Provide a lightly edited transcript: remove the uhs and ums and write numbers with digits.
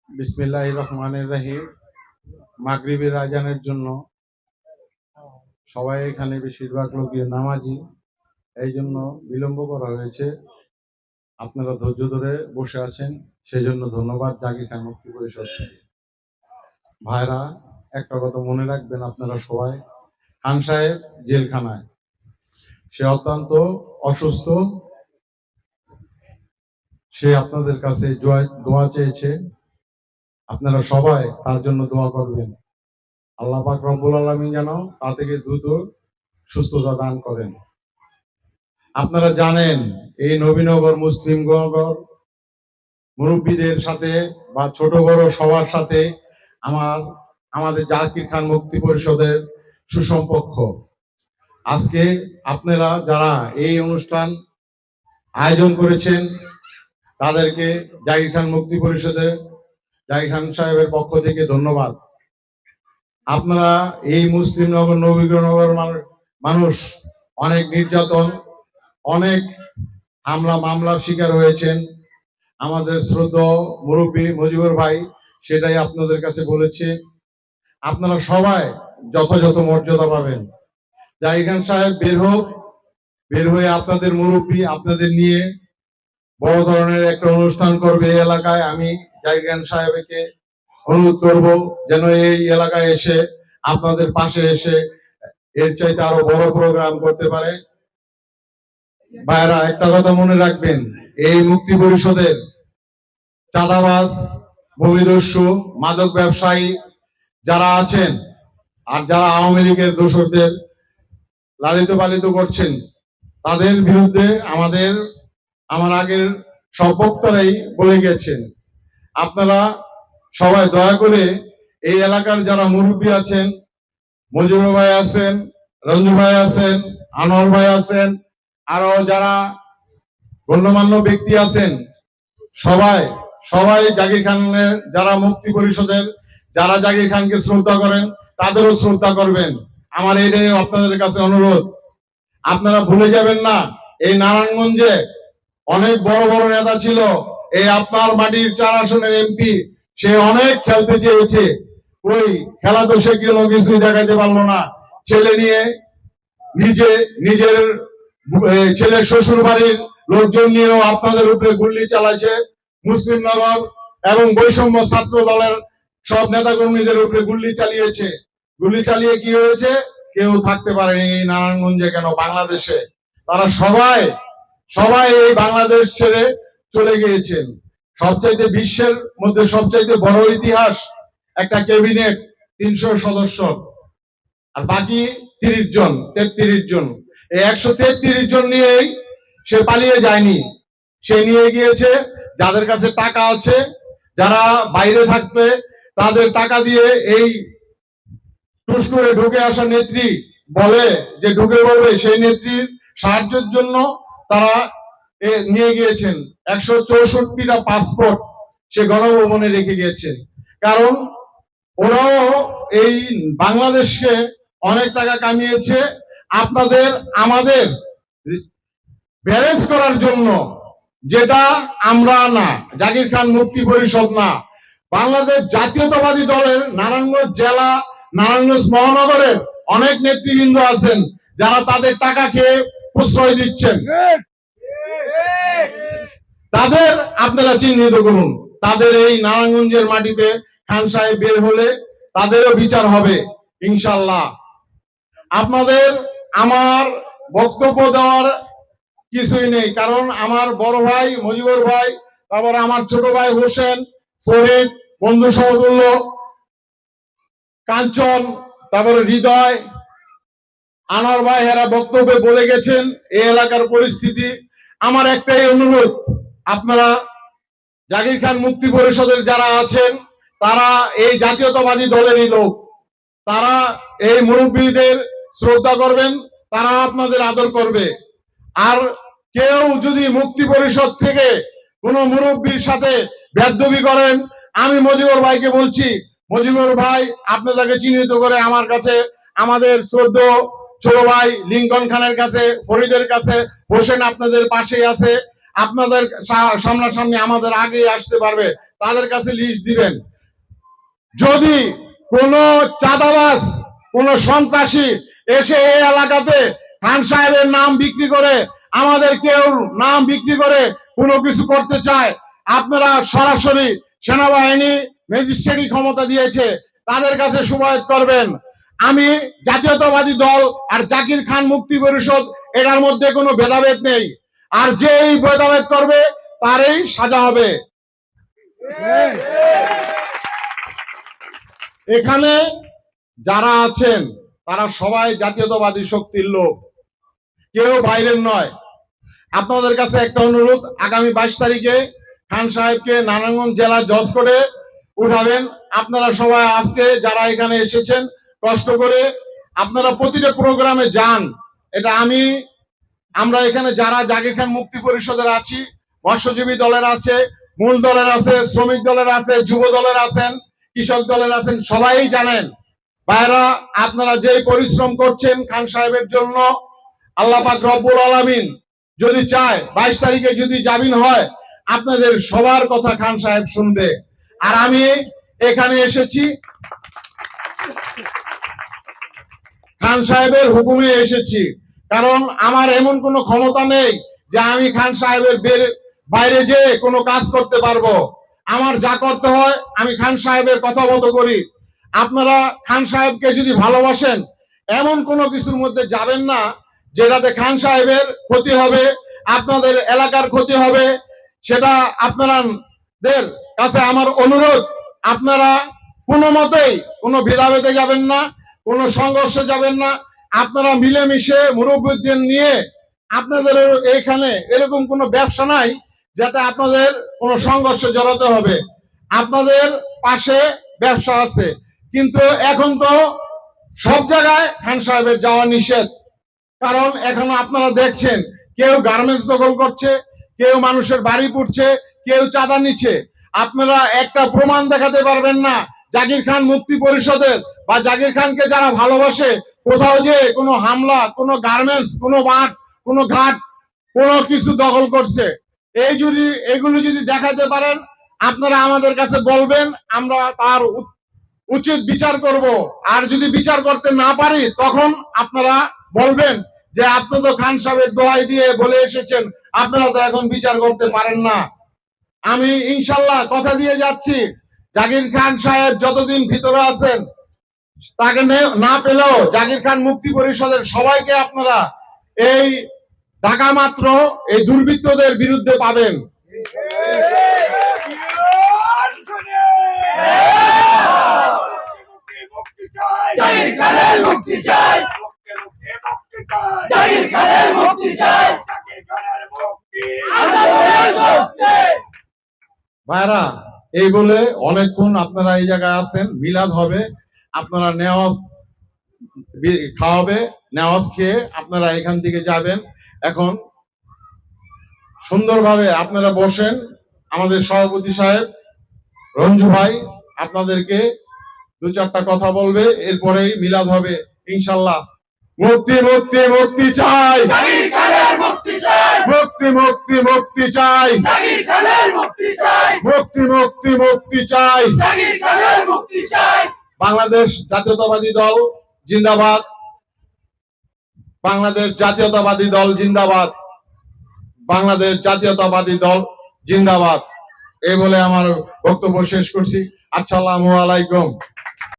বিসমিল্লাহির রহমানির রহিম। মাগরিবের আজানের জন্য সবাই এখানে বেশিরভাগ লোকই নামাজি, এই জন্য বিলম্ব করা হয়েছে। আপনারা ধৈর্য ধরে বসে আছেন, সেই জন্য ধন্যবাদ জাগির খান মুক্তি পরিষদ। ভাইরা, একটা কথা মনে রাখবেন, আপনারা সবাই, খান সাহেব জেলখানায়, সে অত্যন্ত অসুস্থ, সে আপনাদের কাছে দোয়া চেয়েছে। আপনারা সবাই তার জন্য দোয়া করবেন। আল্লাহ পাক রব্বুল আলামিন যেন তা থেকে দ্রুত সুস্থতা দান করেন। আপনারা জানেন, এই নবীনগর মুসলিমনগর মুরব্বীদের সাথে বা ছোট বড় সবার সাথে আমাদের জাকির খান মুক্তি পরিষদের সুসম্পর্ক। আজকে আপনারা যারা এই অনুষ্ঠান আয়োজন করেছেন, তাদেরকে জাকির খান মুক্তি পরিষদে জাকির খান সাহেবের পক্ষ থেকে ধন্যবাদ। আপনারা এই মুসলিমনগর নবীনগর মানুষ অনেক নির্যাতন, অনেক হামলা মামলার শিকার হয়েছেন। আমাদের শ্রদ্ধেয় মুরব্বী মজিবুর ভাই সেটাই আপনাদের কাছে বলেছে। আপনারা সবাই যথাযথ মর্যাদা পাবেন। জাকির খান সাহেব বের হয়ে আপনাদের মুরব্বী আপনাদের নিয়ে বড় ধরনের একটা অনুষ্ঠান করবে এই এলাকায়। আমি জাকির খান সাহেবকে অনুরোধ করব যেন এই এলাকায় এসে আপনাদের পাশে এসে এর চাইতে আরো বড় প্রোগ্রাম করতে পারে। ভাইরা, একটা কথা মনে রাখবেন, এই মুক্তি পরিষদের চাঁদাবাজ, ভূমিদস্যু, মাদক ব্যবসায়ী যারা আছেন আর যারা আওয়ামী লীগের দোসরদের লালিত পালিত করছেন, তাদের বিরুদ্ধে আমার আগের সব বক্তারাই বলে গেছেন। আপনারা সবাই দয়া করে এই এলাকার যারা মুরব্বী আছেন, মজিবুর ভাই আছেন, রঞ্জু ভাই আছেন, আনোয়ার ভাই আছেন, আরো যারা গণ্যমান্য ব্যক্তি আছেন, সবাই জাকির খানের যারা মুক্তি পরিষদের যারা জাকির খানকে শ্রদ্ধা করেন তাদেরও শ্রদ্ধা করবেন। আমার এটাই আপনাদের কাছে অনুরোধ। আপনারা ভুলে যাবেন না, এই নারায়ণগঞ্জে অনেক বড় বড় নেতা ছিল। এই আপনার মাটির 4 আসনের এমপি, সে অনেক খেলতে চেয়েছে, ওই খেলা তো সে কিছুই দেখাইতে পারলো না। ছেলে নিয়ে নিজের ছেলের শ্বশুর বাড়ির লোকজন নিয়েও আপনাদের উপরে গুলি চালাইছে। মুসলিমনগর এবং বৈষম্য ছাত্র দলের সব নেতা কর্মীদের উপরে গুলি চালিয়েছে। গুলি চালিয়ে কি হয়েছে? কেউ থাকতে পারেনি এই নারায়ণগঞ্জে, কেন বাংলাদেশে। তারা সবাই এই বাংলাদেশ ছেড়ে চলে গিয়েছেন। সবচাইতে বিশ্বের মধ্যে সবচাইতে বড় ইতিহাস, একটা ক্যাবিনেট 300 সদস্য আর বাকি 33 জন। এই 133 জন নিয়েই সে পালিয়ে যায়নি। সে নিয়ে গিয়েছে যাদের কাছে টাকা আছে, যারা বাইরে থাকবে তাদের টাকা দিয়ে এই টুস করে ঢুকে আসা নেত্রী বলে যে ঢুকে পড়বে, সেই নেত্রীর সাহায্যের জন্য তারা নিয়ে গিয়েছেন। 164টা পাসপোর্ট সে গণভবনে রেখে গিয়েছেন। কারণ ওরাও এই বাংলাদেশকে অনেক টাকা কামিয়েছে আমাদের ব্যারেজ করার জন্য, যেটা আমরা না, জাকির খান মুক্তি পরিষদ না, বাংলাদেশ জাতীয়তাবাদী দলের নারায়ণগঞ্জ জেলা, নারায়ণগঞ্জ মহানগরের অনেক নেতৃবৃন্দ আছেন যারা তাদের টাকা খেয়ে প্রশ্রয় দিচ্ছেন। তাদের আপনারা চিহ্নিত করুন। তাদের এই নারায়ণগঞ্জের মাটিতে খান সাহেব বের হলে তাদেরও বিচার হবে ইনশাল্লাহ। আপনাদের আমার বক্তব্য দেওয়ার কিছুই নেই, কারণ আমার বড় ভাই মজিবুর ভাই, তারপরে আমার ছোট ভাই হোসেন, ফরিদ, বন্ধু সমতুল্য কাঞ্চন, তারপরে হৃদয়, আনোয়ার ভাই, এরা বক্তব্যে বলে গেছেন এই এলাকার পরিস্থিতি। আমার একটাই অনুরোধ, আপনারা জাকির খান মুক্তি পরিষদের যারা আছেন তারা এই জাতীয়তাবাদী দলেরই লোক, তারা এই মুরব্বীদের শ্রদ্ধা করবেন, তারা আপনাদের আদর করবে। আর কেউ যদি মুক্তি পরিষদ থেকে কোন মুরব্বীর সাথে বেয়াদবি করেন, আমি মজিবুর ভাইকে বলছি, মজিবুর ভাই আপনাদেরকে চিহ্নিত করে আমার কাছে আমাদের শ্রদ্ধেয় ছোট ভাই লিঙ্কন খানের কাছে, ফরিদের কাছে, হোসেন আপনাদের পাশেই আছে, আপনাদের সামনাসামনি আমাদের আগে আসতে পারবে, তাদের কাছে লিস্ট দিবেন। যদি কোন চাঁদাবাজ, কোন সন্ত্রাসী এসে এই এলাকাতে খান সাহেবের নাম বিক্রি করে, আমাদের কেউ নাম বিক্রি করে কোনো কিছু করতে চায়, আপনারা সরাসরি সেনাবাহিনী ম্যাজিস্ট্রেটই ক্ষমতা দিয়েছে, তাদের কাছে সুবায়ত করবেন। আমি জাতীয়তাবাদী দল আর জাকির খান মুক্তি পরিষদ এটার মধ্যে কোনো ভেদাভেদ নেই, আর যেই ভেদাভেদ করবে তারই সাজা হবে। এখানে যারা আছেন তারা সবাই জাতীয়তাবাদী শক্তির লোক, কেউ বাইরের নয়। আপনাদের কাছে একটা অনুরোধ, আগামী 22 তারিখে খান সাহেবকে নারায়ণগঞ্জ জেলা জজ করে উঠাবেন। আপনারা সবাই আজকে যারা এখানে এসেছেন কষ্ট করে আপনারা প্রতিটা প্রোগ্রামে যান। এটা আমরা এখানে যারা জাকির খান মুক্তি পরিষদের আছি, মৎস্যজীবী দলের আছে, মূল দলের আছে, শ্রমিক দলের আছে, যুব দলের আছেন, কৃষক দলের আছেন, সবাই জানেন। ভাইরা, আপনারা যেই পরিশ্রম করছেন খান সাহেবের জন্য, আল্লাহ পাক রব্বুল আলামিন যদি চায় 22 তারিখে যদি জামিন হয়, আপনাদের সবার কথা খান সাহেব শুনবে। আর আমি এখানে এসেছি খান সাহেবের হুকুমে এসেছি, কারণ আমার এমন কোনো ক্ষমতা নেই যে আমি খান সাহেবের বাইরে যেয়ে কোনো কাজ করতে পারবো। আমার যা করতে হয় আমি খান সাহেবের কথা মতো করি। আপনারা খান সাহেবকে যদি ভালোবাসেন, এমন কোনো কিছুর মধ্যে যাবেন না যেটাতে খান সাহেবের ক্ষতি হবে, আপনাদের এলাকার ক্ষতি হবে। সেটা আপনাদের কাছে আমার অনুরোধ, আপনারা কোনো মতেই কোনো ভেদাভেদে যাবেন না, কোনো সংঘর্ষে যাবেন না। আপনারা মিলেমিশে মুরব্বীদের নিয়ে, আপনাদের এইখানে এরকম কোনো ব্যবসা নাই যাতে আপনাদের কোনো সংঘর্ষে জড়াতে হবে। আপনাদের পাশে ব্যবসা আছে, কিন্তু এখন তো সব জায়গায় খান সাহেবের যাওয়া নিষেধ। কারণ এখন আপনারা দেখছেন কেউ গার্মেন্টস দখল করছে, কেউ মানুষের বাড়ি পুড়ছে, কেউ চাঁদা নিচ্ছে। আপনারা একটা প্রমাণ দেখাতে পারবেন না জাকির খান মুক্তি পরিষদের বা জাকির খানকে যারা ভালোবাসে কোথাও যে কোনো হামলা, কোনো গার্মেন্টস, কোনো মাঠ, কোনো ঘাট, কোনো কিছু দখল করছে। এগুলো যদি দেখাতে পারেন, আপনারা আমাদের কাছে বলবেন, আমরা তার উচিত বিচার করব। আর যদি বিচার করতে না পারি, তখন আপনারা বলবেন যে আপনি তো খান সাহেবের দোহাই দিয়ে বলে এসেছেন, আপনারা তো এখন বিচার করতে পারেন না। আমি ইনশাল্লাহ কথা দিয়ে যাচ্ছি, জাকির খান সাহেব যতদিন ভিতরে আছেন, তাকে না পেলেও জাকির খান মুক্তি পরিষদের সবাইকে আপনারা এই ঢাকা মাত্র এই দুর্বৃত্তদের বিরুদ্ধে পাবেন। ভাইরা, এই বলে অনেকক্ষণ আপনারা এই জায়গায় আছেন, মিলাদ হবে, আপনারা নেওয়াজ খাওয়াবে, নেওয়াজ খেয়ে আপনারা এখান থেকে যাবেন। এখন সুন্দরভাবে আপনারা বসেন, আমাদের সভাপতি সাহেব রঞ্জু ভাই আপনাদেরকে 2-4টা কথা বলবে, এরপরেই মিলাদ হবে ইনশাল্লাহ। মুক্তি মুক্তি মুক্তি চাই, জাকির খানের মুক্তি চাই, মুক্তি মুক্তি মুক্তি চাই, জাকির খানের মুক্তি চাই, মুক্তি মুক্তি মুক্তি চাই, জাকির খানের মুক্তি চাই। বাংলাদেশ জাতীয়তাবাদী দল জিন্দাবাদ, বাংলাদেশ জাতীয়তাবাদী দল জিন্দাবাদ, বাংলাদেশ জাতীয়তাবাদী দল জিন্দাবাদ। এই বলে আমার বক্তব্য শেষ করছি। আসসালামু আলাইকুম।